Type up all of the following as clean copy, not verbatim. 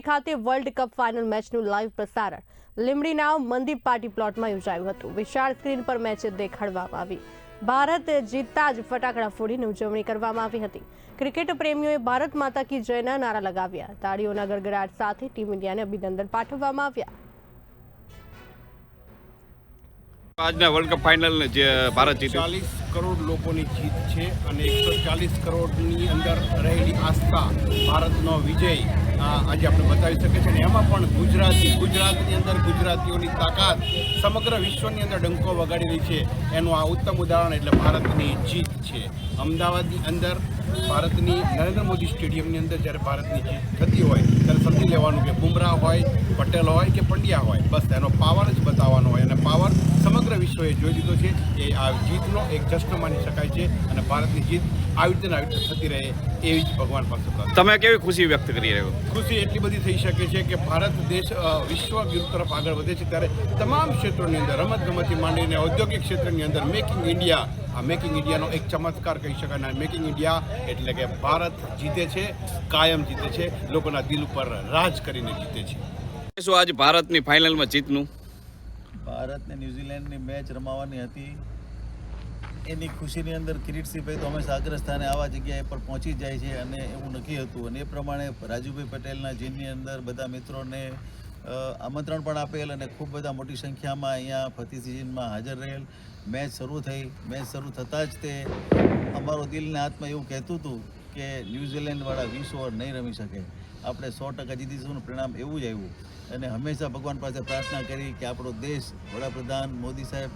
ખાતે world cup final મેચનું live પ્રસારણ લીંબડીના મંદિર પાર્ટી પ્લોટમાં યોજાયું હતું। વિશાળ સ્ક્રીન પર મેચ દેખાડવામાં આવી। ભારત જીતતા જ ફટાકડા ફોડીને ઉજવણી કરવામાં આવી હતી। ક્રિકેટ પ્રેમીઓએ ભારત માતા કી જયના નારા લગાવ્યા। તાળીઓના ગડગડાટ સાથે ટીમ ઇન્ડિયાને અભિનંદન પાઠવવામાં આવ્યા। આજના વર્લ્ડ કપ ફાઇનલ જે ભારત જીત્યું, 40 કરોડ લોકોની જીત છે અને 140 કરોડની અંદર રહેલી આસ્થા ભારતનો વિજય આજે આપણે બતાવી શકીએ છીએ। અને એમાં પણ ગુજરાતની અંદર ગુજરાતીઓની તાકાત સમગ્ર વિશ્વની અંદર ડંકો વગાડી રહી છે। એનું આ ઉત્તમ ઉદાહરણ એટલે ભારતની જીત છે। અમદાવાદની અંદર ભારતની નરેન્દ્ર મોદી સ્ટેડિયમની અંદર જ્યારે ભારતની જીત થતી હોય ત્યારે સમજી લેવાનું કે બુમરાહ હોય, પટેલ હોય કે પંડ્યા હોય, બસ એનો પાવર જ બતાવવાનો હોય અને પાવર સમગ્ર વિશ્વએ જોઈ લીધો છે। એ આ જીતનો એક જશ્ન માની શકાય છે અને ભારતની જીત આવી રીતે થતી રહે એવી જ ભગવાન પાસે પ્રાર્થના। તમે કેવી ખુશી વ્યક્ત કરી રહ્યો? ખુશી એટલી બધી થઈ શકે છે કે ભારત દેશ વિશ્વ ગુરુ તરફ આગળ વધે છે ત્યારે તમામ ક્ષેત્રોની અંદર રમતગમતથી માંડીને ઔદ્યોગિક ક્ષેત્રની અંદર મેકિંગ ઇન્ડિયા, આ મેકિંગ ઇન્ડિયાનો એક ચમત્કાર કહી શકાય। અને મેકિંગ ઇન્ડિયા એટલે કે ભારત જીતે છે, કાયમ જીતે છે, લોકોના દિલ ઉપર રાજ કરીને જીતે છે। શું આજ ભારતની ફાઇનલમાં જીતનું? ભારતને ન્યૂઝીલેન્ડની મેચ રમાવાની હતી એની ખુશીની અંદર કિરીટસિંહભાઈ તો હંમેશા અગ્રસ્થાને આવા જગ્યાએ પર પહોંચી જાય છે અને એવું નક્કી હતું। અને એ પ્રમાણે રાજુભાઈ પટેલના જીમની અંદર બધા મિત્રોને આમંત્રણ પણ આપેલ અને ખૂબ બધા મોટી સંખ્યામાં અહીંયા ફતેહસિંહજીમાં હાજર રહેલ। મેચ શરૂ થઈ, મેચ શરૂ થતાં જ તે અમારો દિલને હાથમાં એવું કહેતું હતું કે ન્યૂઝીલેન્ડવાળા 20 ઓવર નહીં રમી શકે, આપણે 100% જીતીશું। પરિણામ એવું જ આવ્યું અને હંમેશા ભગવાન પાસે પ્રાર્થના કરી કે આપણો દેશ વડાપ્રધાન મોદી સાહેબ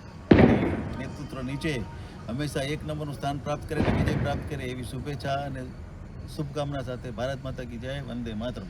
નેતૃત્વ નીચે હંમેશા 1 નંબરનું સ્થાન પ્રાપ્ત કરે અને વિજય પ્રાપ્ત કરે એવી શુભેચ્છા અને શુભકામના સાથે ભારત માતા કી જય, વંદે માતરમ।